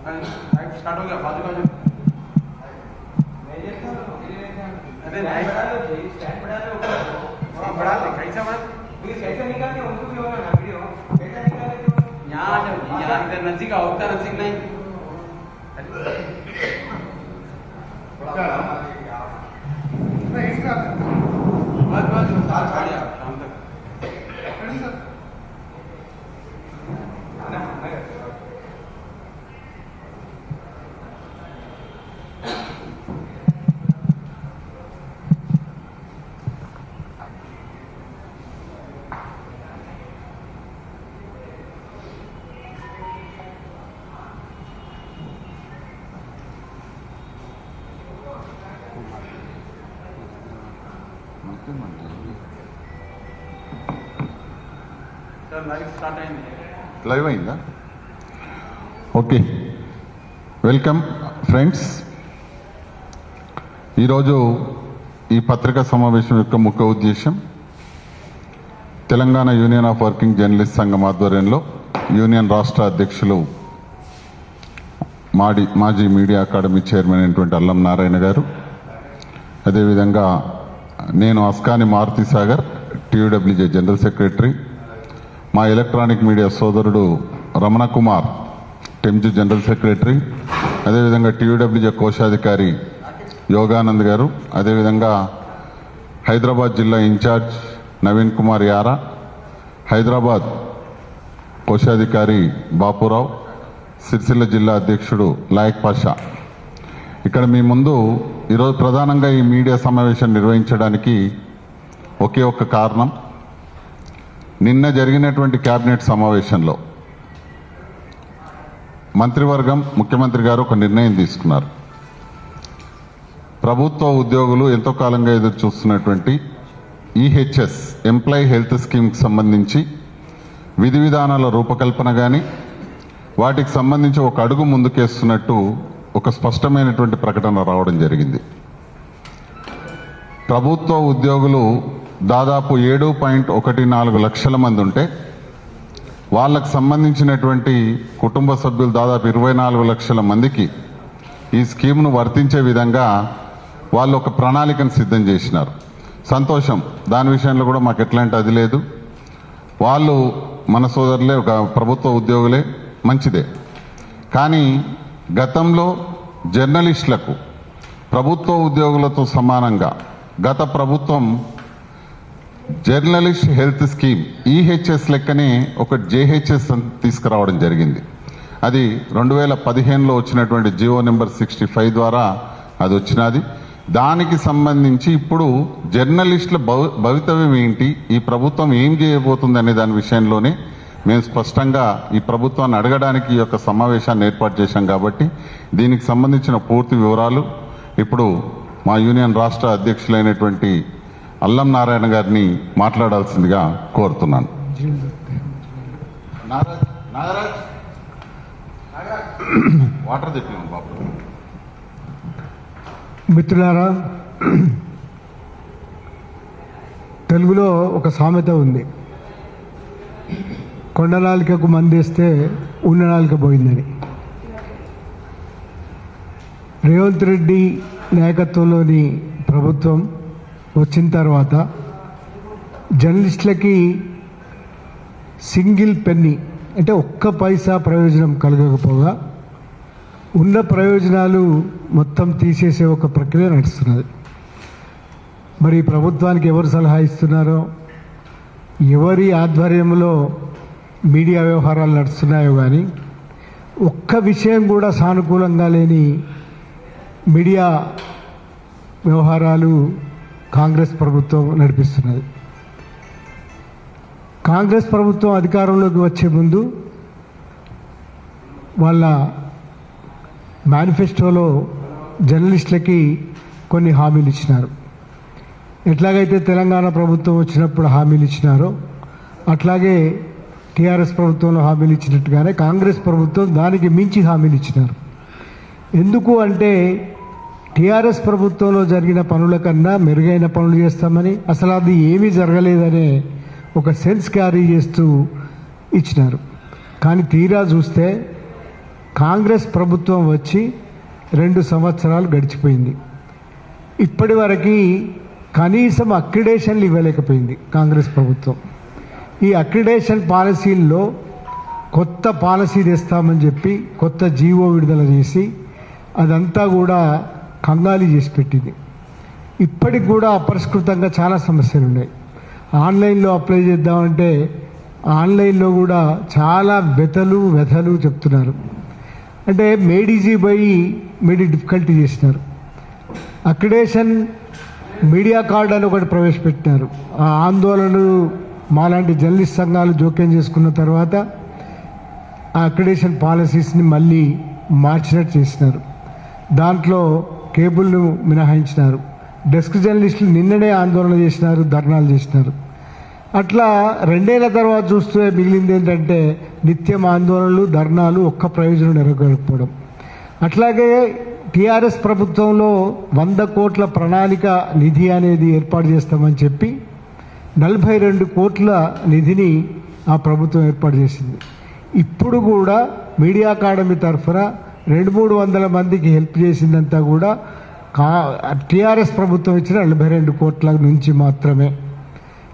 Start हो गया बाजू बाजू अरे स्टैंड बढ़ा लो थोड़ा बढ़ा दे कैसा बढ़ा कैसे निकालते उनको भी होगा ना वीडियो कैसा निकाले यहाँ इधर नजदीक होता नजदीक नहीं बस बस शाम तक లైవ్ అయిందా? Okay, welcome friends. ఈరోజు ఈ పత్రికా సమావేశం యొక్క ముఖ్య ఉద్దేశం Telangana union of working journalist సంఘం ఆధ్వర్యంలో యూనియన్ రాష్ట్ర అధ్యక్షులు మాజీ మీడియా అకాడమీ చైర్మన్ అయినటువంటి అల్లం నారాయణ గారు, అదేవిధంగా నేను Askani Maruthi Sagar TUWJ general secretary, మా ఎలక్ట్రానిక్ మీడియా సోదరుడు రమణ కుమార్ టెమ్జీ జనరల్ సెక్రటరీ, అదేవిధంగా టీయూడబ్ల్యూజే కోశాధికారి యోగానంద్ గారు, అదేవిధంగా హైదరాబాద్ జిల్లా ఇన్ఛార్జ్ నవీన్ కుమార్ యారా, హైదరాబాద్ కోశాధికారి బాపురావు, సిరిసిల్ల జిల్లా అధ్యక్షుడు లాయక్ పాషా. ఇక్కడ మీ ముందు ఈరోజు ప్రధానంగా ఈ మీడియా సమావేశం నిర్వహించడానికి ఒకే ఒక్క కారణం, నిన్న జరిగినటువంటి కేబినెట్ సమావేశంలో మంత్రివర్గం ముఖ్యమంత్రి గారు ఒక నిర్ణయం తీసుకున్నారు. ప్రభుత్వ ఉద్యోగులు ఎంతో కాలంగా ఎదురు చూస్తున్నటువంటి ఈహెచ్ఎస్ ఎంప్లాయీ హెల్త్ స్కీమ్కి సంబంధించి విధి విధానాల రూపకల్పన కానీ వాటికి సంబంధించి ఒక అడుగు ముందుకేస్తున్నట్టు ఒక స్పష్టమైనటువంటి ప్రకటన రావడం జరిగింది. ప్రభుత్వ ఉద్యోగులు దాదాపు 7.14 లక్షల మంది ఉంటే వాళ్ళకు సంబంధించినటువంటి కుటుంబ సభ్యులు దాదాపు 24 లక్షల మందికి ఈ స్కీమ్ను వర్తించే విధంగా వాళ్ళు ఒక ప్రణాళికను సిద్ధం చేసినారు. సంతోషం, దాని విషయంలో కూడా మాకు ఎట్లాంటి అది లేదు. వాళ్ళు మన సోదరులే, ఒక ప్రభుత్వ ఉద్యోగులే, మంచిదే. కానీ గతంలో జర్నలిస్టులకు ప్రభుత్వ ఉద్యోగులతో సమానంగా గత ప్రభుత్వం జర్నలిస్ట్ హెల్త్ స్కీమ్ ఈహెచ్ఎస్ లెక్కనే ఒక జేహెచ్ఎస్ తీసుకురావడం జరిగింది. అది 2015లో వచ్చినటువంటి జియో నెంబర్ 65 ద్వారా అది వచ్చినది. దానికి సంబంధించి ఇప్పుడు జర్నలిస్టుల భవితవ్యం ఏంటి, ఈ ప్రభుత్వం ఏం చేయబోతుంది అనే దాని విషయంలోనే మేము స్పష్టంగా ఈ ప్రభుత్వాన్ని అడగడానికి ఈ యొక్క సమావేశాన్ని ఏర్పాటు చేశాం. కాబట్టి దీనికి సంబంధించిన పూర్తి వివరాలు ఇప్పుడు మా యూనియన్ రాష్ట్ర అధ్యక్షులైనటువంటి అల్లం నారాయణ గారిని మాట్లాడాల్సిందిగా కోరుతున్నాను. వాటర్ తెప్పినాం బాబు. మిత్రులారా, తెలుగులో ఒక సామెత ఉంది, కొండనాలికకు మందేస్తే ఉన్ననాలిక పోయిందని. రేవంత్ రెడ్డి నాయకత్వంలోని ప్రభుత్వం వచ్చిన తర్వాత జర్నలిస్టులకి సింగిల్ పెన్నీ అంటే ఒక్క పైసా ప్రయోజనం కలగకపోగా ఉన్న ప్రయోజనాలు మొత్తం తీసేసే ఒక ప్రక్రియ నడుస్తున్నది. మరి ప్రభుత్వానికి ఎవరు సలహా ఇస్తున్నారో, ఎవరి ఆధ్వర్యంలో మీడియా వ్యవహారాలు నడుస్తున్నాయో కానీ ఒక్క విషయం కూడా సానుకూలంగా లేని మీడియా వ్యవహారాలు కాంగ్రెస్ ప్రభుత్వం నడిపిస్తున్నది. కాంగ్రెస్ ప్రభుత్వం అధికారంలోకి వచ్చే ముందు వాళ్ళ మేనిఫెస్టోలో జర్నలిస్టులకి కొన్ని హామీలు ఇచ్చినారు. ఎట్లాగైతే తెలంగాణ ప్రభుత్వం వచ్చినప్పుడు హామీలు ఇచ్చినారో అట్లాగే టీఆర్ఎస్ ప్రభుత్వంలో హామీలు ఇచ్చినట్టుగానే కాంగ్రెస్ ప్రభుత్వం దానికి మించి హామీలు ఇచ్చినారు. ఎందుకు అంటే టీఆర్ఎస్ ప్రభుత్వంలో జరిగిన పనుల కన్నా మెరుగైన పనులు చేస్తామని, అసలు అది ఏమీ జరగలేదనే ఒక సెన్స్ క్యారీ చేస్తూ ఇచ్చినారు. కానీ తీరా చూస్తే కాంగ్రెస్ ప్రభుత్వం వచ్చి 2 సంవత్సరాలు గడిచిపోయింది. ఇప్పటి వరకు కనీసం అక్రిడేషన్లు ఇవ్వలేకపోయింది కాంగ్రెస్ ప్రభుత్వం. ఈ అక్రిడేషన్ పాలసీల్లో కొత్త పాలసీ తెస్తామని చెప్పి కొత్త జీవో విడుదల చేసి అదంతా కూడా కంగాలి చేసి పెట్టింది. ఇప్పటికి కూడా అపరిష్కృతంగా చాలా సమస్యలు ఉన్నాయి. ఆన్లైన్లో అప్లై చేద్దామంటే ఆన్లైన్లో కూడా చాలా వ్యథలు చెప్తున్నారు. అంటే మేడ్ ఈజీ పోయి మేడ్ డిఫికల్టీ చేసినారు. అక్రిడేషన్ మీడియా కార్డు అని ఒకటి ప్రవేశపెట్టినారు. ఆ ఆందోళనలు మాలాంటి జర్నలిస్ట్ సంఘాలు జోక్యం చేసుకున్న తర్వాత ఆ అక్రిడేషన్ పాలసీస్ని మళ్ళీ మార్చినట్టు చేసినారు. దాంట్లో కేబుల్ను మినహాయించినారు. డెస్క్ జర్నలిస్టులు నిన్ననే ఆందోళన చేసినారు, ధర్నాలు చేసినారు. అట్లా 2 ఏళ్ల తర్వాత చూస్తే మిగిలింది ఏంటంటే నిత్యం ఆందోళనలు, ధర్నాలు, ఒక్క ప్రయోజనం నెరవేర్చకపోవడం. అట్లాగే టీఆర్ఎస్ ప్రభుత్వంలో 100 కోట్ల ప్రణాళిక నిధి అనేది ఏర్పాటు చేస్తామని చెప్పి 42 కోట్ల నిధిని ఆ ప్రభుత్వం ఏర్పాటు చేసింది. ఇప్పుడు కూడా మీడియా అకాడమీ తరఫున 200-300 మందికి హెల్ప్ చేసిందంతా కూడా టీఆర్ఎస్ ప్రభుత్వం ఇచ్చిన 42 కోట్ల నుంచి మాత్రమే.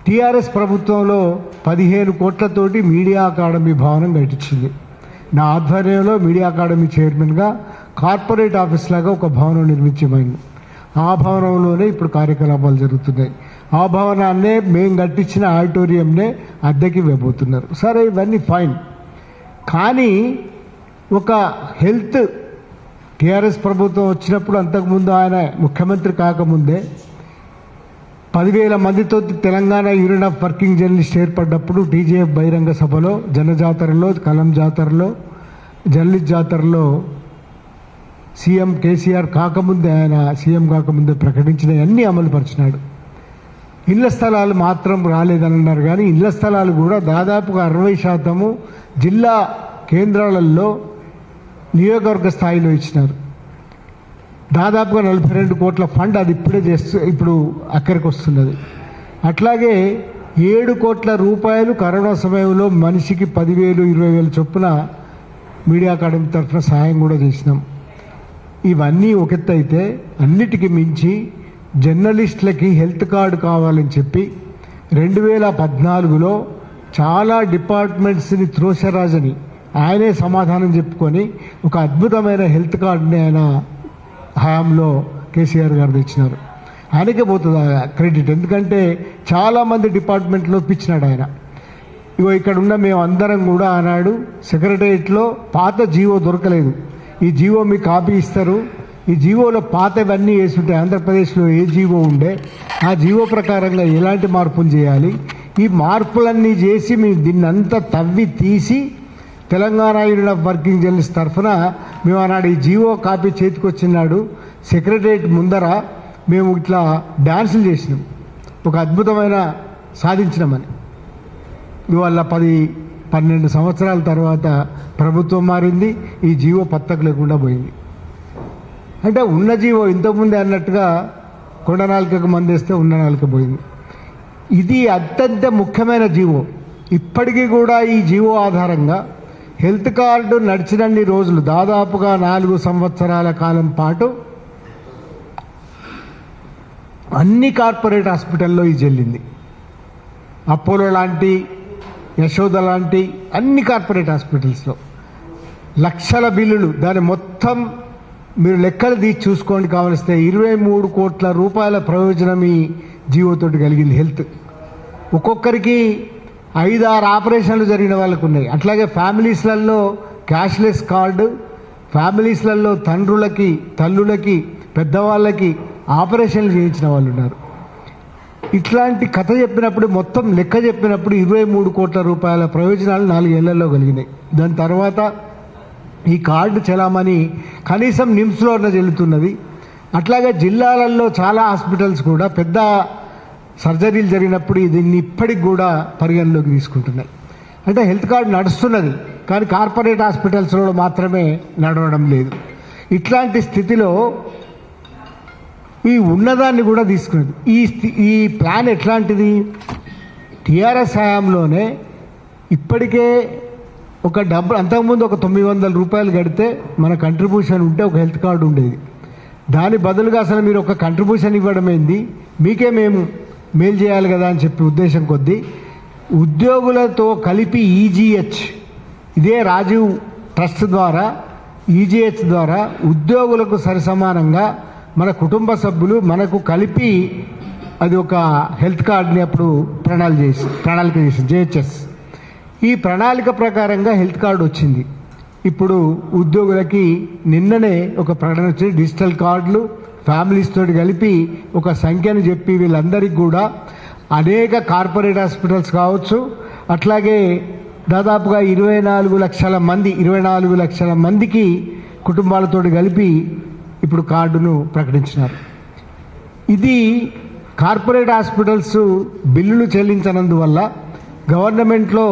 టీఆర్ఎస్ ప్రభుత్వంలో 15 కోట్లతోటి మీడియా అకాడమీ భవనం కట్టించింది. నా ఆధ్వర్యంలో మీడియా అకాడమీ చైర్మన్గా కార్పొరేట్ ఆఫీస్ లాగా ఒక భవనం నిర్మించమైంది. ఆ భవనంలోనే ఇప్పుడు కార్యకలాపాలు జరుగుతున్నాయి. ఆ భవనాన్నే మేము కట్టించిన ఆడిటోరియంనే అద్దెకి ఇవ్వబోతున్నారు. సరే, ఇవన్నీ ఫైన్. కానీ ఒక హెల్త్ టీఆర్ఎస్ ప్రభుత్వం వచ్చినప్పుడు, అంతకుముందు ఆయన ముఖ్యమంత్రి కాకముందే 10,000 మందితో Telangana union of working journalist ఏర్పడ్డప్పుడు టీజేఎఫ్ బహిరంగ సభలో, జనజాతరలో, కలం జాతరలో, జర్నలిస్ట్ జాతరలో సీఎం కేసీఆర్ కాకముందే, ఆయన సీఎం కాకముందే ప్రకటించిన అన్నీ అమలుపరిచినాడు. ఇళ్ల స్థలాలు మాత్రం రాలేదని అన్నారు. కానీ ఇళ్ల స్థలాలు కూడా దాదాపుగా 60% జిల్లా కేంద్రాలలో నియోజకవర్గ స్థాయిలో ఇచ్చినారు. దాదాపుగా 42 కోట్ల ఫండ్ అది ఇప్పుడు అక్కడికి వస్తున్నది. అట్లాగే 7 కోట్ల రూపాయలు కరోనా సమయంలో మనిషికి 10,000, 20,000 చొప్పున మీడియా అకాడమీ తరఫున సహాయం కూడా చేసినాం. ఇవన్నీ ఒక ఎత్తు అయితే, అన్నిటికీ మించి జర్నలిస్టులకి హెల్త్ కార్డు కావాలని చెప్పి 2014లో చాలా డిపార్ట్మెంట్స్ని త్రోసరాజని ఆయనే సమాధానం చెప్పుకొని ఒక అద్భుతమైన హెల్త్ కార్డుని ఆయన హయాంలో కేసీఆర్ గారు తెచ్చినారు. ఆయనకే పోతుంది క్రెడిట్. ఎందుకంటే చాలామంది డిపార్ట్మెంట్లో ఇప్పించినాడు ఆయన. ఇగో ఇక్కడ ఉన్న మేము అందరం కూడా ఆనాడు సెక్రటరియట్లో పాత జీవో దొరకలేదు. ఈ జీవో మీకు కాపీ ఇస్తారు. ఈ జీవోలో పాతవన్నీ వేసి ఉంటాయి. ఆంధ్రప్రదేశ్లో ఏ జీవో ఉండే ఆ జీవో ప్రకారంగా ఎలాంటి మార్పులు చేయాలి, ఈ మార్పులన్నీ చేసి మేము దీన్ని అంతా తవ్వి తీసి Telangana union of working journalist తరఫున మేము ఆనాడు ఈ జీవో కాపీ చేతికి వచ్చినాడు సెక్రటరియట్ ముందర మేము ఇట్లా డ్యాన్సులు చేసినాం. ఒక అద్భుతమైన సాధించినామని. ఇవాళ 10-12 సంవత్సరాల తర్వాత ప్రభుత్వం మారింది. ఈ జీవో పత్తకు లేకుండా పోయింది. అంటే ఉన్న జీవో ఇంతకుముందే అన్నట్టుగా కొండ నాలుకకు మందేస్తే ఉన్న నాలుక పోయింది. ఇది అత్యంత ముఖ్యమైన జీవో. ఇప్పటికీ కూడా ఈ జీవో ఆధారంగా హెల్త్ కార్డు నడిచినన్ని రోజులు దాదాపుగా 4 సంవత్సరాల కాలం పాటు అన్ని కార్పొరేట్ హాస్పిటల్లో ఇది చెల్లింది. అపోలో లాంటి, యశోద లాంటి అన్ని కార్పొరేట్ హాస్పిటల్స్లో లక్షల బిల్లులు. దాని మొత్తం మీరు లెక్కలు తీసి చూసుకోండి కావలిస్తే 23 కోట్ల రూపాయల ప్రయోజనం ఈ జీవోతోటి కలిగింది. హెల్త్ ఒక్కొక్కరికి 5-6 ఆపరేషన్లు జరిగిన వాళ్ళకు ఉన్నాయి. అట్లాగే ఫ్యామిలీస్లలో క్యాష్లెస్ కార్డు, ఫ్యామిలీస్లలో తండ్రులకి, తల్లులకి, పెద్దవాళ్ళకి ఆపరేషన్లు చేయించిన వాళ్ళు ఉన్నారు. ఇట్లాంటి కథ చెప్పినప్పుడు, మొత్తం లెక్క చెప్పినప్పుడు 23 కోట్ల రూపాయల ప్రయోజనాలు 4 ఏళ్లలో కలిగినాయి. దాని తర్వాత ఈ కార్డు చలామణి కనీసం నిమ్స్లో చెల్లుతున్నది. అట్లాగే జిల్లాలలో చాలా హాస్పిటల్స్ కూడా పెద్ద సర్జరీలు జరిగినప్పుడు దీన్ని ఇప్పటికి కూడా పరిగణలోకి తీసుకుంటున్నాయి. అంటే హెల్త్ కార్డు నడుస్తున్నది, కానీ కార్పొరేట్ హాస్పిటల్స్లో మాత్రమే నడవడం లేదు. ఇట్లాంటి స్థితిలో ఈ ఉన్నదాన్ని కూడా తీసుకున్నది. ఈ ప్లాన్ ఎట్లాంటిది? టీఆర్ఎస్ హయాంలోనే ఇప్పటికే ఒక డబ్బు అంతకుముందు ఒక 900 రూపాయలు కడితే మన కంట్రిబ్యూషన్ ఉంటే ఒక హెల్త్ కార్డు ఉండేది. దాని బదులుగా అసలు మీరు ఒక కంట్రిబ్యూషన్ ఇవ్వడం ఏంది, మీకే మేము మేలు చేయాలి కదా అని చెప్పి ఉద్దేశం కొద్దీ ఉద్యోగులతో కలిపి ఈజీహెచ్, ఇదే రాజీవ్ ట్రస్ట్ ద్వారా ఈజీహెచ్ ద్వారా ఉద్యోగులకు సరిసమానంగా మన కుటుంబ సభ్యులు మనకు కలిపి అది ఒక హెల్త్ కార్డుని అప్పుడు ప్రణాళిక చేసి జేహెచ్ఎస్. ఈ ప్రణాళిక ప్రకారంగా హెల్త్ కార్డు వచ్చింది. ఇప్పుడు ఉద్యోగులకి నిన్ననే ఒక ప్రకటన వచ్చి డిజిటల్ కార్డులు ఫ్యామిలీస్ తోటి కలిపి ఒక సంఖ్యను చెప్పి వీళ్ళందరికీ కూడా అనేక కార్పొరేట్ హాస్పిటల్స్ కావచ్చు, అట్లాగే దాదాపుగా 24 లక్షల మందికి కుటుంబాలతో కలిపి ఇప్పుడు కార్డును ప్రకటించినారు. ఇది కార్పొరేట్ హాస్పిటల్స్ బిల్లులు చెల్లించనందువల్ల గవర్నమెంట్లో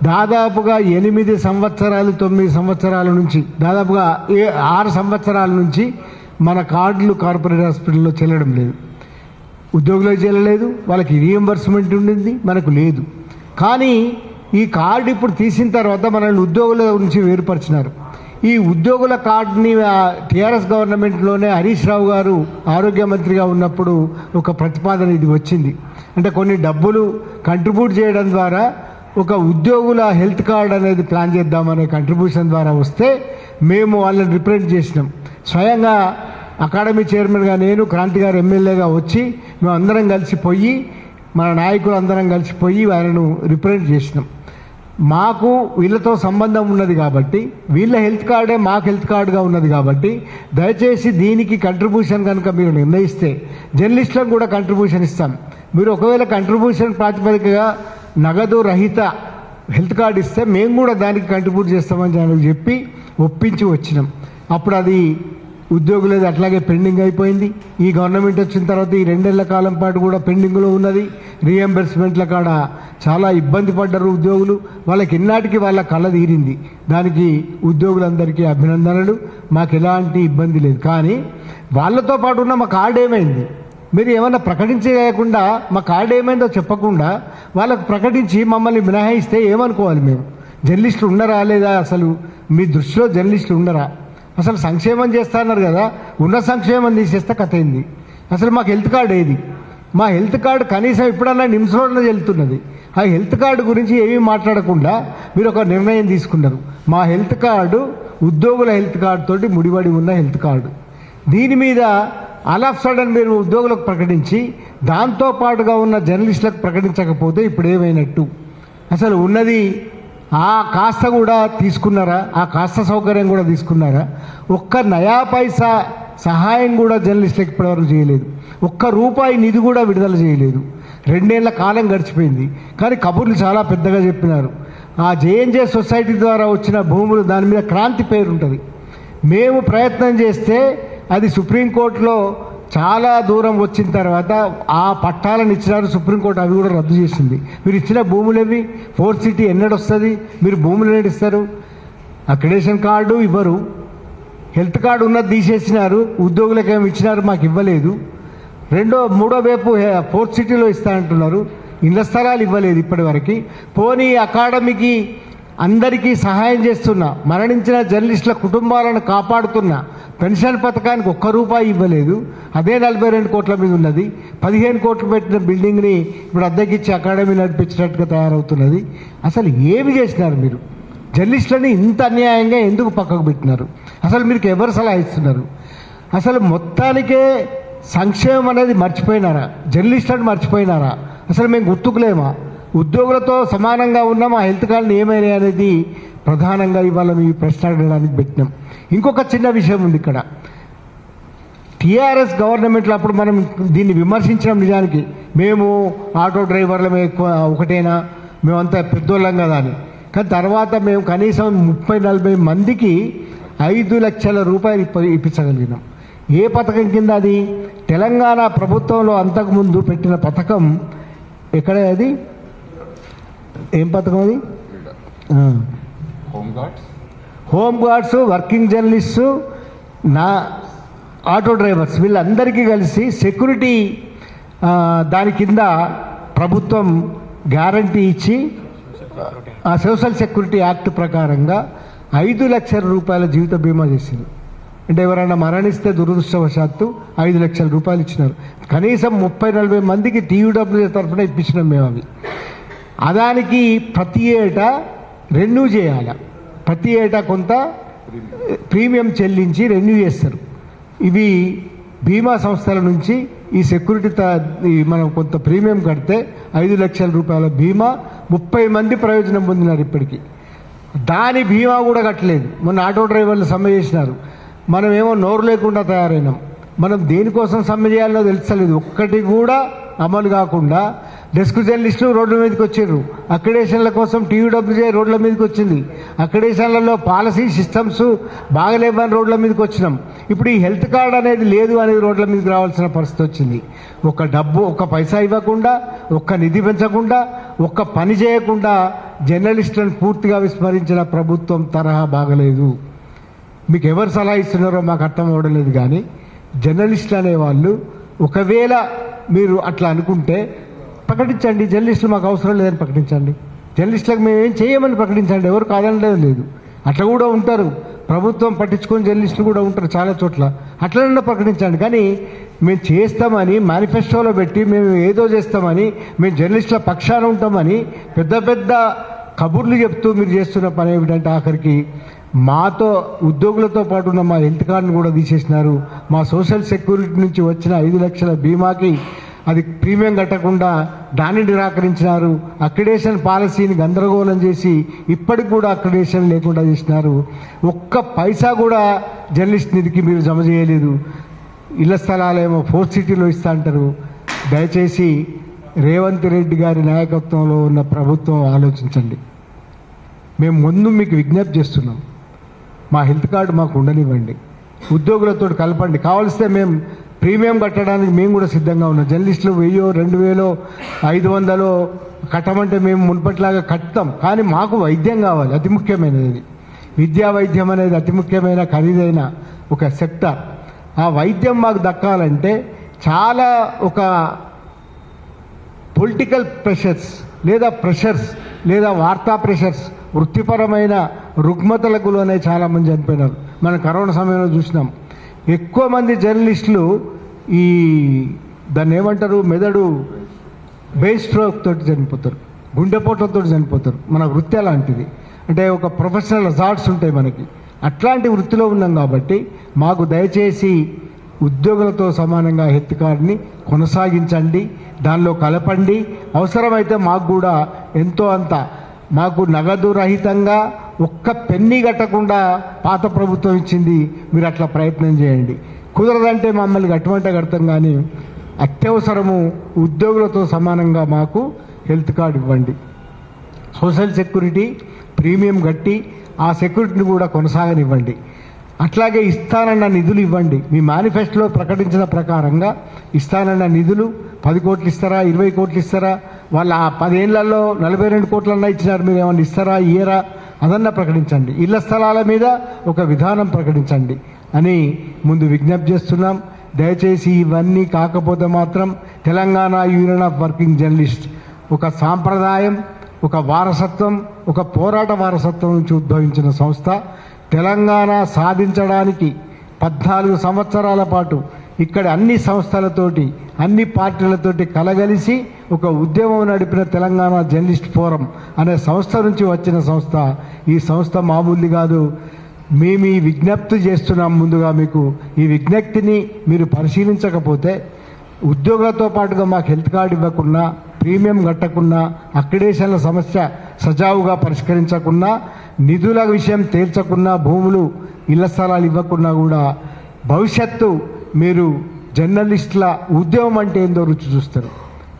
దాదాపుగా 8 సంవత్సరాలు 9 సంవత్సరాల నుంచి దాదాపుగా 6 సంవత్సరాల నుంచి మన కార్డులు కార్పొరేట్ హాస్పిటల్లో చెల్లడం లేదు. ఉద్యోగులకు చెల్లలేదు, వాళ్ళకి రీఎంబర్స్మెంట్ ఉండింది, మనకు లేదు. కానీ ఈ కార్డు ఇప్పుడు తీసిన తర్వాత మనల్ని ఉద్యోగుల నుంచి వేరుపరిచినారు. ఈ ఉద్యోగుల కార్డుని టీఆర్ఎస్ గవర్నమెంట్లోనే హరీష్ రావు గారు ఆరోగ్య మంత్రిగా ఉన్నప్పుడు ఒక ప్రతిపాదన ఇది వచ్చింది. అంటే కొన్ని డబ్బులు కంట్రిబ్యూట్ చేయడం ద్వారా ఒక ఉద్యోగుల హెల్త్ కార్డ్ అనేది ప్లాన్ చేద్దామనే కంట్రిబ్యూషన్ ద్వారా వస్తే మేము వాళ్ళని రిప్రజెంట్ చేసినాం. స్వయంగా అకాడమీ చైర్మన్గా నేను, క్రాంతి గారు ఎమ్మెల్యేగా వచ్చి మేము అందరం కలిసిపోయి మన నాయకులు అందరం కలిసిపోయి ఆయనను రిప్రజెంట్ చేసినాం. మాకు వీళ్ళతో సంబంధం ఉన్నది కాబట్టి, వీళ్ళ హెల్త్ కార్డే మాకు హెల్త్ కార్డుగా ఉన్నది కాబట్టి దయచేసి దీనికి కంట్రిబ్యూషన్ కనుక మీరు నిర్ణయిస్తే జర్నలిస్టులకు కూడా కంట్రిబ్యూషన్ ఇస్తాం. మీరు ఒకవేళ కంట్రిబ్యూషన్ ప్రాతిపదికగా నగదు రహిత హెల్త్ కార్డు ఇస్తే మేము కూడా దానికి కంట్రిబ్యూట్ చేస్తామని చెప్పి ఒప్పించి వచ్చినాం. అప్పుడు అది ఉద్యోగులది అట్లాగే పెండింగ్ అయిపోయింది. ఈ గవర్నమెంట్ వచ్చిన తర్వాత ఈ 2 ఏళ్ల కాలం పాటు కూడా పెండింగ్లో ఉన్నది. రీఎంబర్స్మెంట్ల కాడ చాలా ఇబ్బంది పడ్డారు ఉద్యోగులు. వాళ్ళకి ఇన్నాటికి వాళ్ళ కళ్ళ తీరింది. దానికి ఉద్యోగులందరికీ అభినందనలు. మాకు ఎలాంటి ఇబ్బంది లేదు. కానీ వాళ్ళతో పాటు ఉన్న మా కార్డు ఏమైంది, మీరు ఏమన్నా ప్రకటించకుండా మా కార్డు ఏమైందో చెప్పకుండా వాళ్ళకు ప్రకటించి మమ్మల్ని మినహాయిస్తే ఏమనుకోవాలి? మేము జర్నలిస్టులు ఉన్నారా లేదా? అసలు మీ దృష్టిలో జర్నలిస్టులు ఉన్నారా? అసలు సంక్షేమం చేస్తున్నారు కదా, ఉన్న సంక్షేమం తీసేస్తే కథ అయింది. అసలు మాకు హెల్త్ కార్డు ఏది? మా హెల్త్ కార్డు కనీసం ఇప్పుడన్నా నిమిషంలో వెళ్తున్నది. ఆ హెల్త్ కార్డు గురించి ఏమీ మాట్లాడకుండా మీరు ఒక నిర్ణయం తీసుకున్నారు. మా హెల్త్ కార్డు ఉద్యోగుల హెల్త్ కార్డు తోటి ముడిపడి ఉన్న హెల్త్ కార్డు. దీని మీద ఆల్ ఆఫ్ సడన్ మీరు ఉద్యోగులకు ప్రకటించి దాంతో పాటుగా ఉన్న జర్నలిస్టులకు ప్రకటించకపోతే ఇప్పుడు ఏమైనట్టు? అసలు ఉన్నది ఆ కాస్త కూడా తీసుకున్నారా? ఆ కాస్త సౌకర్యం కూడా తీసుకున్నారా? ఒక్క నయా పైసా సహాయం కూడా జర్నలిస్టులకు ఇప్పటివరకు చేయలేదు. ఒక్క రూపాయి నిధి కూడా విడుదల చేయలేదు. 2 ఏళ్ల కాలం గడిచిపోయింది. కానీ కబుర్లు చాలా పెద్దగా చెప్పినారు. ఆ జేఎన్జే సొసైటీ ద్వారా వచ్చిన భూములు, దాని మీద క్రాంతి పేరు ఉంటుంది. మేము ప్రయత్నం చేస్తే అది సుప్రీంకోర్టులో చాలా దూరం వచ్చిన తర్వాత ఆ పట్టాలను ఇచ్చినారు సుప్రీంకోర్టు. అవి కూడా రద్దు చేసింది. మీరు ఇచ్చిన భూములు ఏవి? 4th city ఎన్నడొస్తుంది? మీరు భూములు ఏడిస్తారు? అక్రిడేషన్ కార్డు ఇవ్వరు, హెల్త్ కార్డు ఉన్నది తీసేసినారు. ఉద్యోగులకు ఏమి ఇచ్చినారు? మాకు ఇవ్వలేదు. మూడో వైపు 4th సిటీలో ఇస్తా అంటున్నారు. ఇళ్ల స్థలాలు ఇవ్వలేదు ఇప్పటి వరకు. పోనీ అకాడమీకి అందరికీ సహాయం చేస్తున్నా, మరణించిన జర్నలిస్టుల కుటుంబాలను కాపాడుతున్న పెన్షన్ పథకానికి ఒక్క రూపాయి ఇవ్వలేదు. అదే 42 కోట్ల మీద ఉన్నది. 15 కోట్లు పెట్టిన బిల్డింగ్ని ఇప్పుడు అద్దెకిచ్చి అకాడమీ నడిపించినట్టుగా తయారవుతున్నది. అసలు ఏమి చేసినారు మీరు? జర్నలిస్టులని ఇంత అన్యాయంగా ఎందుకు పక్కకు పెట్టినారు? అసలు మీకు ఎవరు సలహా ఇస్తున్నారు? అసలు మొత్తానికే సంక్షేమం అనేది మర్చిపోయినారా? జర్నలిస్టులను మర్చిపోయినారా? అసలు మేము గుర్తుకులేమా? ఉద్యోగులతో సమానంగా ఉన్న మా హెల్త్ కార్డులు ఏమైనాయి అనేది ప్రధానంగా ఇవాళ మీ ప్రశ్న అడగడానికి పెట్టినాం. ఇంకొక చిన్న విషయం ఉంది ఇక్కడ. టీఆర్ఎస్ గవర్నమెంట్లో అప్పుడు మనం దీన్ని విమర్శించడం నిజానికి, మేము ఆటో డ్రైవర్లమే ఎక్కువ ఒకటేనా, మేమంతా పెద్దోళ్ళం కదా అని. కానీ తర్వాత మేము కనీసం 30-40 మందికి 5 లక్షల రూపాయలు ఇప్పించగలిగినాం. ఏ పథకం కింద? అది తెలంగాణ ప్రభుత్వంలో అంతకుముందు పెట్టిన పథకం. ఎక్కడ అది? ఏం పథకం అది? హోమ్ గార్డ్స్, వర్కింగ్ జర్నలిస్టు, నా ఆటో డ్రైవర్స్ వీళ్ళందరికీ కలిసి సెక్యూరిటీ దాని కింద ప్రభుత్వం గ్యారంటీ ఇచ్చి ఆ సోషల్ సెక్యూరిటీ యాక్ట్ ప్రకారంగా 5 లక్షల రూపాయల జీవిత బీమా చేసింది. అంటే ఎవరైనా మరణిస్తే దురదృష్టవశాత్తు 5 లక్షల రూపాయలు ఇచ్చినారు. కనీసం 30-40 మందికి టీయూడబ్ల్యూ తరఫున ఇప్పించినాం మేము. అవి అదానికి ప్రతి ఏటా రెన్యూ చేయాలి. ప్రతి ఏటా కొంత ప్రీమియం చెల్లించి రెన్యూ చేస్తారు. ఇవి బీమా సంస్థల నుంచి ఈ సెక్యూరిటీ మనం కొంత ప్రీమియం కడితే 5 లక్షల రూపాయల బీమా 30 మంది ప్రయోజనం పొందినారు. ఇప్పటికీ దాని బీమా కూడా కట్టలేదు. మొన్న ఆటో డ్రైవర్లు సమ్మె చేసినారు. మనమేమో నోరు లేకుండా తయారైనాం. మనం దేనికోసం సమ్మె చేయాలో తెలుస్తలేదు. ఒక్కటి కూడా అమలు కాకుండా డెస్క్ జర్నలిస్టులు రోడ్ల మీదకి వచ్చారు. అక్రిడేషన్ల కోసం టీయూడబ్ల్యూజే రోడ్ల మీదకి వచ్చింది. అక్రిడేషన్లలో పాలసీ సిస్టమ్స్ బాగలేవని రోడ్ల మీదకి వచ్చినాం. ఇప్పుడు ఈ హెల్త్ కార్డ్ అనేది లేదు అనేది రోడ్ల మీదకి రావాల్సిన పరిస్థితి వచ్చింది. ఒక్క పైసా ఇవ్వకుండా, ఒక్క నిధి పెంచకుండా, ఒక్క పని చేయకుండా జర్నలిస్టులను పూర్తిగా విస్మరించిన ప్రభుత్వం తరహా బాగలేదు. మీకు ఎవరు సలహా ఇస్తున్నారో మాకు అర్థం అవ్వడం లేదు. కానీ జర్నలిస్టులు అనేవాళ్ళు ఒకవేళ మీరు అట్లా అనుకుంటే ప్రకటించండి. జర్నలిస్టులు మాకు అవసరం లేదని ప్రకటించండి. జర్నలిస్టులకు మేము ఏం చేయమని ప్రకటించండి. ఎవరు కాదనలేదు లేదు. అట్లా కూడా ఉంటారు. ప్రభుత్వం పట్టించుకొని జర్నలిస్టులు కూడా ఉంటారు చాలా చోట్ల. అట్లనే ప్రకటించండి. కానీ మేము చేస్తామని మేనిఫెస్టోలో పెట్టి మేము ఏదో చేస్తామని, మేము జర్నలిస్టుల పక్షాన ఉంటామని పెద్ద పెద్ద కబుర్లు చెప్తూ మీరు చేస్తున్న పని ఏమిటంటే ఆఖరికి మాతో ఉద్యోగులతో పాటు ఉన్న మా హెల్త్ కార్డును కూడా తీసేసినారు. మా సోషల్ సెక్యూరిటీ నుంచి వచ్చిన 5 లక్షల బీమాకి అది ప్రీమియం కట్టకుండా దాన్ని నిరాకరించినారు. అక్రిడేషన్ పాలసీని గందరగోళం చేసి ఇప్పటికి కూడా అక్రిడేషన్ లేకుండా చేసినారు. ఒక్క పైసా కూడా జర్నలిస్ట్ నిధికి మీరు జమ చేయలేదు. ఇళ్ల స్థలాలేమో 4th సిటీలో ఇస్తా అంటారు. దయచేసి రేవంత్ రెడ్డి గారి నాయకత్వంలో ఉన్న ప్రభుత్వం ఆలోచించండి. మేము ముందు మీకు విజ్ఞప్తి చేస్తున్నాం. మా హెల్త్ కార్డు మాకు ఉండనివ్వండి. ఉద్యోగులతో కలపండి. కావలిస్తే మేము ప్రీమియం కట్టడానికి మేము కూడా సిద్ధంగా ఉన్నాం. జర్నలిస్టులు 1000, 2000, 500 కట్టమంటే మేము మునుపట్లాగా కట్టతాం. కానీ మాకు వైద్యం కావాలి. అతి ముఖ్యమైనది విద్యా వైద్యం అనేది అతి ముఖ్యమైన ఖరీదైన ఒక సెక్టర్. ఆ వైద్యం మాకు దక్కాలంటే చాలా ఒక పొలిటికల్ ప్రెషర్స్ లేదా వార్తా ప్రెషర్స్, వృత్తిపరమైన రుగ్మతలకు లోనే చాలామంది చనిపోయినారు. మనం కరోనా సమయంలో చూసినాం. ఎక్కువ మంది జర్నలిస్టులు ఈ దాన్ని ఏమంటారు మెదడు బ్రెయిన్ స్ట్రోక్ తోటి చనిపోతారు, గుండెపోట్లతో చనిపోతారు. మన వృత్తి అలాంటిది. అంటే ఒక ప్రొఫెషనల్ హజార్డ్స్ ఉంటాయి మనకి. అట్లాంటి వృత్తిలో ఉన్నాం కాబట్టి మాకు దయచేసి ఉద్యోగులతో సమానంగా హెల్త్ కార్డుని కొనసాగించండి. దానిలో కలపండి. అవసరమైతే మాకు కూడా ఎంతో అంత మాకు నగదు రహితంగా ఒక్క పెన్నీ కట్టకుండా పాత ప్రభుత్వం ఇచ్చింది. మీరు అట్లా ప్రయత్నం చేయండి. కుదరదంటే మమ్మల్ని కట్టమంటే కడతాం. కానీ అత్యవసరము ఉద్యోగులతో సమానంగా మాకు హెల్త్ కార్డు ఇవ్వండి. సోషల్ సెక్యూరిటీ ప్రీమియం కట్టి ఆ సెక్యూరిటీని కూడా కొనసాగనివ్వండి. అట్లాగే ఇస్తానన్న నిధులు ఇవ్వండి. మీ మేనిఫెస్టోలో ప్రకటించిన ప్రకారంగా ఇస్తానన్న నిధులు 10 కోట్లు ఇస్తారా, 20 కోట్లు ఇస్తారా? వాళ్ళు ఆ 10 ఏళ్లలో 42 కోట్లన్నా ఇచ్చినారు. మీరు ఏమన్నా ఇస్తారా, ఇయ్యరా? అదన్నా ప్రకటించండి. ఇళ్ల స్థలాల మీద ఒక విధానం ప్రకటించండి అని ముందు విజ్ఞప్తి చేస్తున్నాం. దయచేసి ఇవన్నీ కాకపోతే మాత్రం Telangana union of working journalist ఒక సాంప్రదాయం, ఒక వారసత్వం, ఒక పోరాట వారసత్వం నుంచి ఉద్భవించిన సంస్థ. తెలంగాణ సాధించడానికి 14 సంవత్సరాల పాటు ఇక్కడ అన్ని సంస్థలతోటి, అన్ని పార్టీలతోటి కలగలిసి ఒక ఉద్యమం నడిపిన తెలంగాణ జర్నలిస్ట్ ఫోరం అనే సంస్థ నుంచి వచ్చిన సంస్థ. ఈ సంస్థ మామూలు కాదు. మేము ఈ విజ్ఞప్తి చేస్తున్నాం. ముందుగా మీకు ఈ విజ్ఞప్తిని మీరు పరిశీలించకపోతే ఉద్యోగులతో పాటుగా మాకు హెల్త్ కార్డు ఇవ్వకున్నా, ప్రీమియం కట్టకున్నా, అక్రిడేషన్ల సమస్య సజావుగా పరిష్కరించకున్నా, నిధుల విషయం తేల్చకున్నా, భూములు ఇళ్ల స్థలాలు ఇవ్వకున్నా కూడా భవిష్యత్తు మీరు జర్నలిస్టుల ఉద్యమం అంటే ఏందో రుచి చూస్తారు.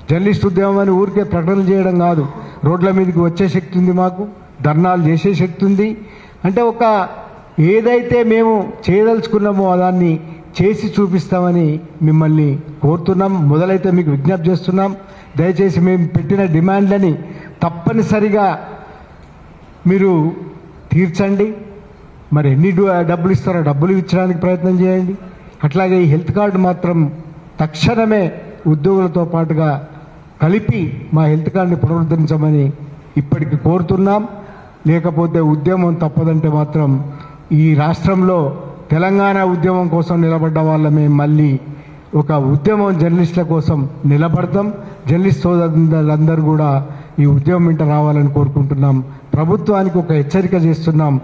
జర్నలిస్ట్ ఉద్యమం అని ఊరికే ప్రకటనలు చేయడం కాదు. రోడ్ల మీదకి వచ్చే శక్తి ఉంది మాకు, ధర్నాలు చేసే శక్తి ఉంది. అంటే ఒక ఏదైతే మేము చేయదలుచుకున్నామో దాన్ని చేసి చూపిస్తామని మిమ్మల్ని కోరుతున్నాం. మొదలైతే మీకు విజ్ఞప్తి చేస్తున్నాం. దయచేసి మేము పెట్టిన డిమాండ్లని తప్పనిసరిగా మీరు తీర్చండి. మరి ఎన్ని డబ్బులు ఇస్తారో డబ్బులు ఇచ్చడానికి ప్రయత్నం చేయండి. అట్లాగే ఈ హెల్త్ కార్డు మాత్రం తక్షణమే ఉద్యోగులతో పాటుగా కలిపి మా హెల్త్ కార్డుని పునరుద్ధరించమని ఇప్పటికి కోరుతున్నాం. లేకపోతే ఉద్యమం తప్పదంటే మాత్రం ఈ రాష్ట్రంలో తెలంగాణ ఉద్యమం కోసం నిలబడ్డ వాళ్ళమే మళ్ళీ ఒక ఉద్యమం జర్నలిస్టుల కోసం నిలబడతాం. జర్నలిస్ట్ సోదరులందరూ కూడా ఈ ఉద్యమం వెంట రావాలని కోరుకుంటున్నాం. ప్రభుత్వానికి ఒక హెచ్చరిక చేస్తున్నాం,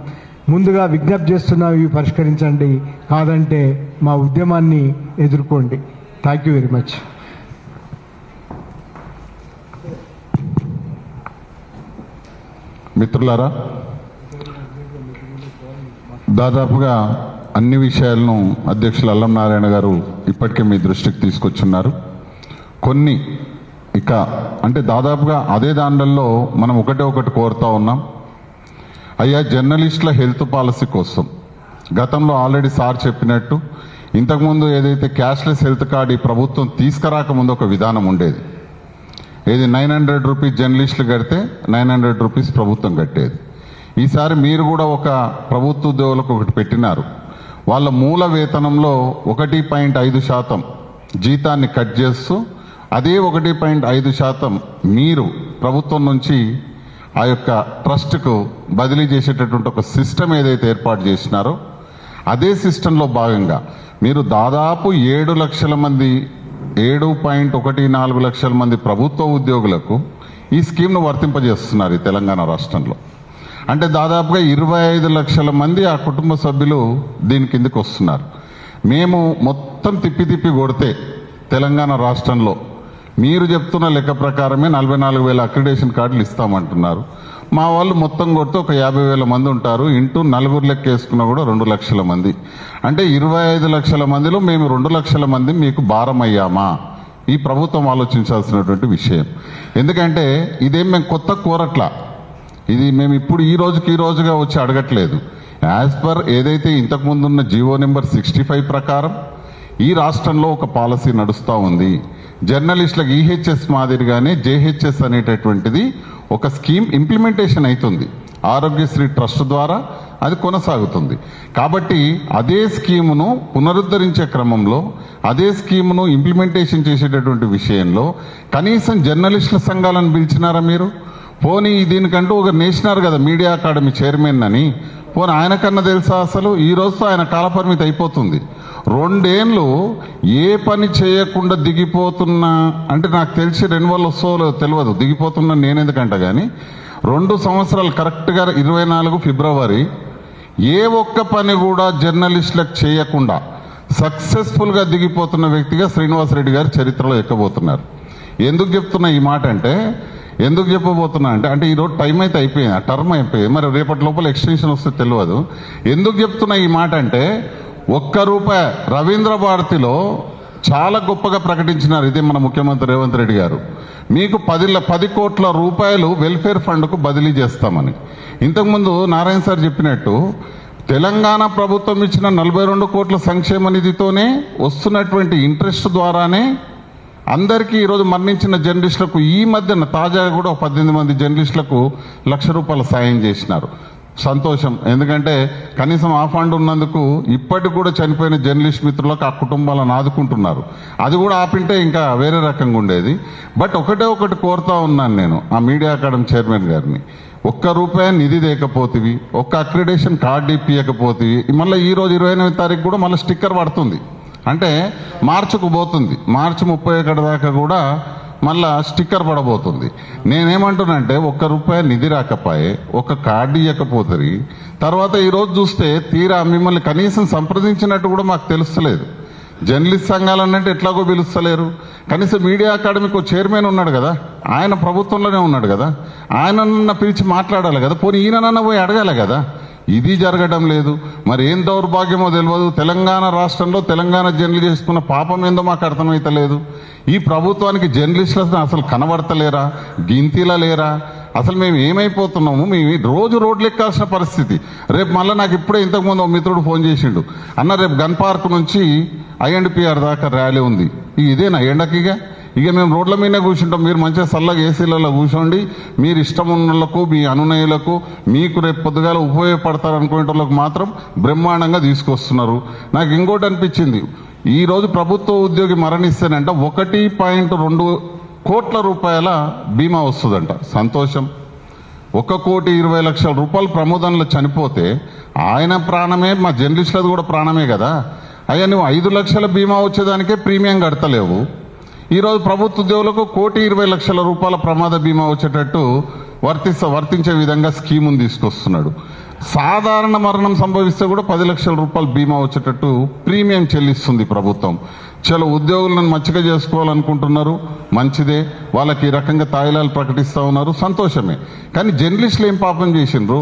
ముందుగా విజ్ఞప్తి చేస్తున్నాం, ఇవి పరిష్కరించండి, కాదంటే మా ఉద్యమాన్ని ఎదుర్కోండి. Thank you very much. మిత్రులారా, దాదాపుగా అన్ని విషయాలను అధ్యక్షులు అల్లం నారాయణ గారు ఇప్పటికే మీ దృష్టికి తీసుకొచ్చున్నారు. కొన్ని ఇక అంటే దాదాపుగా అదే దాంట్లో మనం ఒకటి కోరుతా ఉన్నాం. అయ్యా, జర్నలిస్టుల హెల్త్ పాలసీ కోసం గతంలో ఆల్రెడీ సార్ చెప్పినట్టు ఇంతకుముందు ఏదైతే క్యాష్లెస్ హెల్త్ కార్డు ఈ ప్రభుత్వం తీసుకురాకముందు ఒక విధానం ఉండేది. ఏది 900 రూపీస్ జర్నలిస్టులు కడితే 900 రూపీస్ ప్రభుత్వం కట్టేది. ఈసారి మీరు కూడా ఒక ప్రభుత్వ ఉద్యోగులకు ఒకటి పెట్టినారు. వాళ్ళ మూల వేతనంలో 1.5% జీతాన్ని కట్ చేస్తూ అదే 1.5% మీరు ప్రభుత్వం నుంచి ఆ యొక్క ట్రస్ట్కు బదిలీ చేసేటటువంటి ఒక సిస్టమ్ ఏదైతే ఏర్పాటు చేసినారో అదే సిస్టంలో భాగంగా మీరు దాదాపు 7 లక్షల మంది 7.14 లక్షల మంది ప్రభుత్వ ఉద్యోగులకు ఈ స్కీమ్ను వర్తింపజేస్తున్నారు ఈ తెలంగాణ రాష్ట్రంలో. అంటే దాదాపుగా 25 లక్షల మంది ఆ కుటుంబ సభ్యులు దీని కిందకి వస్తున్నారు. మేము మొత్తం తిప్పి కొడితే తెలంగాణ రాష్ట్రంలో మీరు చెప్తున్న లెక్క ప్రకారమే 44,000 అక్రిడేషన్ కార్డులు ఇస్తామంటున్నారు. మా వాళ్ళు మొత్తం కొడితే ఒక 50,000 మంది ఉంటారు. ఇంటూ నలుగురు లెక్క వేసుకున్నా కూడా 2 లక్షల మంది. అంటే 25 లక్షల మందిలో మేము 2 లక్షల మంది మీకు భారం అయ్యామా? ఈ ప్రభుత్వం ఆలోచించాల్సినటువంటి విషయం. ఎందుకంటే ఇదేం మేము కొత్త కోరట్లా, ఇది మేము ఇప్పుడు ఈ రోజుగా వచ్చి అడగట్లేదు. యాజ్ పర్ ఏదైతే ఇంతకుముందున్న జీవో నెంబర్ 65 ప్రకారం ఈ రాష్ట్రంలో ఒక పాలసీ నడుస్తూ ఉంది. జర్నలిస్టులకు ఈహెచ్ఎస్ మాదిరిగానే జేహెచ్ఎస్ అనేటటువంటిది ఒక స్కీమ్ ఇంప్లిమెంటేషన్ అవుతుంది. ఆరోగ్యశ్రీ ట్రస్ట్ ద్వారా అది కొనసాగుతుంది. కాబట్టి అదే స్కీమును పునరుద్ధరించే క్రమంలో అదే స్కీమును ఇంప్లిమెంటేషన్ చేసేటటువంటి విషయంలో కనీసం జర్నలిస్టుల సంఘాలను పిలిచినారా మీరు? పోనీ దీనికంటూ ఒక నేషనల్ కదా మీడియా అకాడమీ చైర్మన్ అని, పోనీ ఆయనకన్నా తెలుసా? అసలు ఈ రోజుతో ఆయన కాలపరిమితి అయిపోతుంది. 2 ఏళ్ళు ఏ పని చేయకుండా దిగిపోతున్నా, అంటే నాకు తెలిసి రెన్యువల్ వస్తుందో తెలియదు, దిగిపోతున్నా నేనెందుకంట, కానీ 2 సంవత్సరాలు కరెక్ట్గా 24 ఫిబ్రవరి ఏ ఒక్క పని కూడా జర్నలిస్టులకు చేయకుండా సక్సెస్ఫుల్గా దిగిపోతున్న వ్యక్తిగా శ్రీనివాసరెడ్డి గారు చరిత్రలో ఎక్కబోతున్నారు. ఎందుకు చెప్తున్నా ఈ మాట అంటే, ఎందుకు చెప్పబోతున్నా అంటే ఈరోజు టైం అయితే అయిపోయింది, ఆ టర్మ్ అయిపోయింది, మరి రేపటి లోపల ఎక్స్టెన్షన్ వస్తే తెలియదు. ఎందుకు చెప్తున్నా ఈ మాట అంటే, ₹1 రవీంద్ర భారతిలో చాలా గొప్పగా ప్రకటించినారు. ఇదే మన ముఖ్యమంత్రి రేవంత్ రెడ్డి గారు, మీకు 10 కోట్ల రూపాయలు వెల్ఫేర్ ఫండ్కు బదిలీ చేస్తామని. ఇంతకుముందు నారాయణ సార్ చెప్పినట్టు తెలంగాణ ప్రభుత్వం ఇచ్చిన 42 కోట్ల సంక్షేమ నిధితోనే వస్తున్నటువంటి ఇంట్రెస్ట్ ద్వారానే అందరికీ ఈరోజు మరణించిన జర్నలిస్టులకు ఈ మధ్యన తాజాగా కూడా 18 మంది జర్నలిస్టులకు ₹1,00,000 సాయం చేసినారు. సంతోషం. ఎందుకంటే కనీసం ఆ ఫండ్ ఉన్నందుకు ఇప్పటికి కూడా చనిపోయిన జర్నలిస్ట్ మిత్రులకు ఆ కుటుంబాలను ఆదుకుంటున్నారు. అది కూడా ఆపింటే ఇంకా వేరే రకంగా ఉండేది. బట్ ఒకటి కోరుతా ఉన్నాను నేను ఆ మీడియా అకాడమీ చైర్మన్ గారిని, ₹1 నిధి తేకపోతివి, ఒక్క అక్రిడేషన్ కార్డు ఇప్పియకపోతివి, మళ్ళీ ఈ రోజు 29వ తారీఖు కూడా మళ్ళీ స్టిక్కర్ పడుతుంది. అంటే మార్చికు పోతుంది, మార్చి 31 దాకా కూడా మళ్ళా స్టిక్కర్ పడబోతుంది. నేనేమంటున్నానంటే ₹1 నిధి రాకపోయే, ఒక కార్డు ఇవ్వకపోతుంది. తర్వాత ఈరోజు చూస్తే తీరా మిమ్మల్ని కనీసం సంప్రదించినట్టు కూడా మాకు తెలుస్తలేదు. జర్నలిస్ట్ సంఘాలన్నంటే ఎట్లాగో పిలుస్తలేరు. కనీసం మీడియా అకాడమీకి చైర్మన్ ఉన్నాడు కదా, ఆయన ప్రభుత్వంలోనే ఉన్నాడు కదా, ఆయనన్న పిలిచి మాట్లాడాలి కదా, పోనీ ఈయనన్న పోయి అడగాలి కదా. ఇది జరగడం లేదు. మరి ఏం దౌర్భాగ్యమో తెలియదు. తెలంగాణ రాష్ట్రంలో తెలంగాణ జర్నలిస్ట్ చేసుకున్న పాపం ఏందో మాకు అర్థమైతలేదు. ఈ ప్రభుత్వానికి జర్నలిస్టులు అసలు కనబడతలేరా, గింతిలా లేరా? అసలు మేము ఏమైపోతున్నాము? మేము రోజు రోడ్లు ఎక్కాల్సిన పరిస్థితి. రేపు మళ్ళీ నాకు ఇప్పుడే ఇంతకుముందు ఒక మిత్రుడు ఫోన్ చేసిండు, అన్న రేపు గన్ పార్క్ నుంచి INDPR దాకా ర్యాలీ ఉంది. ఇదేనా ఎండకిగా? ఇక మేము రోడ్ల మీదనే కూర్చుంటాం, మీరు మంచిగా చల్లగా ఏసీలలో కూర్చోండి, మీరు ఇష్టం ఉన్నోళ్లకు, మీ అనునయులకు, మీకు రేపు పొద్దుగాల ఉపయోగపడతారు అనుకునే వాళ్ళకు మాత్రం బ్రహ్మాండంగా తీసుకొస్తున్నారు. నాకు ఇంకోటి అనిపించింది, ఈరోజు ప్రభుత్వ ఉద్యోగి మరణిస్తేనంట 1.2 కోట్ల రూపాయల బీమా వస్తుందంట. సంతోషం. 1,20,00,000 ప్రమోదంలో చనిపోతే ఆయన ప్రాణమే, మా జర్నలిస్టులది కూడా ప్రాణమే కదా. అయ్యా నువ్వు 5 లక్షల బీమా వచ్చేదానికే ప్రీమియం కడతలేవు. ఈరోజు ప్రభుత్వ ఉద్యోగులకు ₹1,20,00,000 ప్రమాద బీమా వచ్చేటట్టు వర్తించే విధంగా స్కీమును తీసుకొస్తున్నాడు. సాధారణ మరణం సంభవిస్తే కూడా ₹10 లక్షల బీమా వచ్చేటట్టు ప్రీమియం చెల్లిస్తుంది ప్రభుత్వం. చలో ఉద్యోగులను మంచిగా చేసుకోవాలనుకుంటున్నారు, మంచిదే. వాళ్ళకి ఈ రకంగా తాయిలాలు ప్రకటిస్తూ ఉన్నారు, సంతోషమే. కానీ జర్నలిస్టులు ఏం పాపం చేసిండ్రు?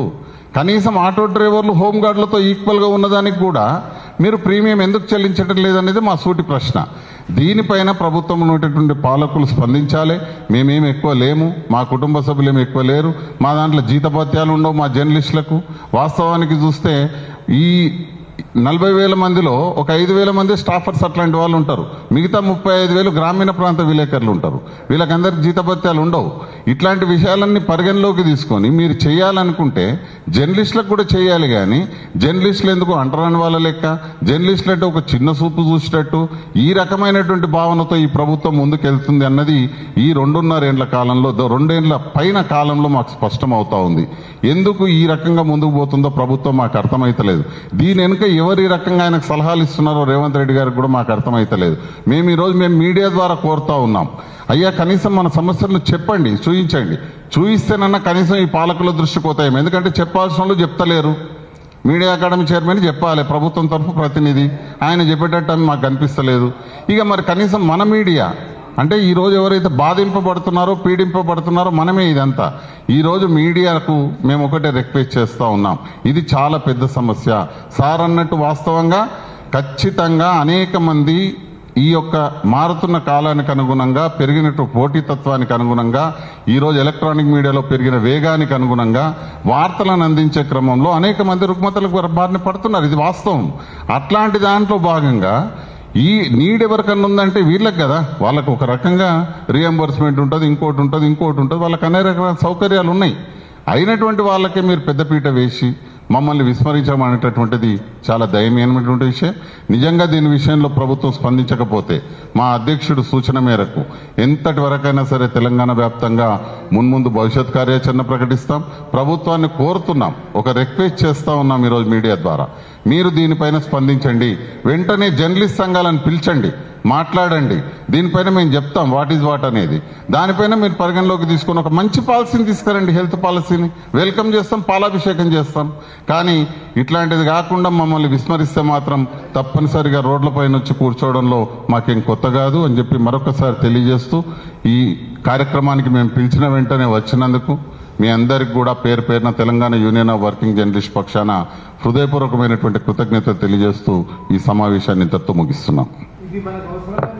కనీసం ఆటో డ్రైవర్లు, హోంగార్డులతో ఈక్వల్గా ఉన్నదానికి కూడా మీరు ప్రీమియం ఎందుకు చెల్లించడం లేదనేది మా సూటి ప్రశ్న. దీనిపైన ప్రభుత్వం ఉన్నటువంటి పాలకులు స్పందించాలి. మేమేమి ఎక్కువ లేము, మా కుటుంబ సభ్యులేమి ఎక్కువ లేరు, మా దాంట్లో జీతభత్యాలు ఉండవు మా జర్నలిస్టులకు. వాస్తవానికి చూస్తే ఈ 40,000 మందిలో ఒక 5,000 మంది స్టాఫర్స్ అట్లాంటి వాళ్ళు ఉంటారు. మిగతా 35,000 గ్రామీణ ప్రాంత విలేకరులు ఉంటారు. వీళ్ళకందరికి జీతభత్యాలు ఉండవు. ఇట్లాంటి విషయాలన్నీ పరిగణలోకి తీసుకొని మీరు చేయాలనుకుంటే జర్నలిస్టులకు కూడా చేయాలి. కానీ జర్నలిస్టులు ఎందుకు అంటరాని వాళ్ళ లెక్క, జర్నలిస్టులు అంటే ఒక చిన్న చూపు చూసేటట్టు ఈ రకమైనటువంటి భావనతో ఈ ప్రభుత్వం ముందుకెళ్తుంది అన్నది ఈ 2.5 ఏళ్ల కాలంలో, 2 ఏళ్ల పైన కాలంలో మాకు స్పష్టం అవుతా ఉంది. ఎందుకు ఈ రకంగా ముందుకు పోతుందో ప్రభుత్వం మాకు అర్థమైతలేదు. దీని వెనుక ఎవరు ఈ రకంగా ఆయనకు సలహాలు ఇస్తున్నారో రేవంత్ రెడ్డి గారికి కూడా మాకు అర్థమైతలేదు. మేము ఈరోజు మీడియా ద్వారా కోరుతా ఉన్నాం, అయ్యా కనీసం మన సమస్యలను చెప్పండి, చూయించండి. చూయిస్తేనన్నా కనీసం ఈ పాలకుల దృష్టికి పోతాయేమో. ఎందుకంటే చెప్పాల్సిన వాళ్ళు చెప్తలేరు. మీడియా అకాడమీ చైర్మన్ చెప్పాలి, ప్రభుత్వం తరఫు ప్రతినిధి, ఆయన చెప్పేటట్టు మాకు కనిపిస్తలేదు. ఇక మరి కనీసం మన మీడియా అంటే ఈరోజు ఎవరైతే బాధింపబడుతున్నారో, పీడింపబడుతున్నారో మనమే. ఇదంతా ఈరోజు మీడియాకు మేము ఒకటే రిక్వెస్ట్ చేస్తూ ఉన్నాం, ఇది చాలా పెద్ద సమస్య సార్ అన్నట్టు. వాస్తవంగా ఖచ్చితంగా అనేక మంది ఈ యొక్క మారుతున్న కాలానికి అనుగుణంగా, పెరిగినట్టు పోటీతత్వానికి అనుగుణంగా, ఈరోజు ఎలక్ట్రానిక్ మీడియాలో పెరిగిన వేగానికి అనుగుణంగా వార్తలను అందించే క్రమంలో అనేక మంది రుగ్మతలకు బారిన పడుతున్నారు. ఇది వాస్తవం. అట్లాంటి దాంట్లో భాగంగా ఈ నీడ్ ఎవరికన్నా ఉందంటే వీళ్ళకి కదా. వాళ్ళకు ఒక రకంగా రియంబర్స్మెంట్ ఉంటుంది, ఇంకోటి ఉంటుంది. వాళ్ళకి అనేక రకాల సౌకర్యాలు ఉన్నాయి. అయినటువంటి వాళ్ళకే మీరు పెద్దపీట వేసి మమ్మల్ని విస్మరించడం అనేటటువంటిది చాలా దయనీయమైనటువంటి విషయం. నిజంగా దీని విషయంలో ప్రభుత్వం స్పందించకపోతే మా అధ్యక్షుడు సూచన మేరకు ఎంతటి వరకైనా సరే తెలంగాణ వ్యాప్తంగా మున్ముందు భవిష్యత్ కార్యాచరణ ప్రకటిస్తాం. ప్రభుత్వాన్ని కోరుతున్నాం, ఒక రిక్వెస్ట్ చేస్తా ఉన్నాం ఈరోజు మీడియా ద్వారా, మీరు దీనిపైన స్పందించండి. వెంటనే జర్నలిస్ట్ సంఘాలను పిలిచండి, మాట్లాడండి. దీనిపైన మేము చెప్తాం వాట్ ఈజ్ వాట్ అనేది. దానిపైన మీరు పరిగణలోకి తీసుకుని ఒక మంచి పాలసీని తీసుకురండి, హెల్త్ పాలసీని. వెల్కమ్ చేస్తాం, పాలాభిషేకం చేస్తాం. కానీ ఇట్లాంటిది కాకుండా మమ్మల్ని విస్మరిస్తే మాత్రం తప్పనిసరిగా రోడ్లపైన వచ్చి కూర్చోవడంలో మాకేం కొత్త కాదు అని చెప్పి మరొకసారి తెలియజేస్తూ, ఈ కార్యక్రమానికి మేము పిలిచిన వెంటనే వచ్చినందుకు మీ అందరికి కూడా పేరు పేరున Telangana union of working journalist పక్షాన హృదయపూర్వకమైనటువంటి కృతజ్ఞతలు తెలియజేస్తూ ఈ సమావేశాన్ని ఇంతటితో ముగిస్తున్నాం. ఇది మనకు అవసరం.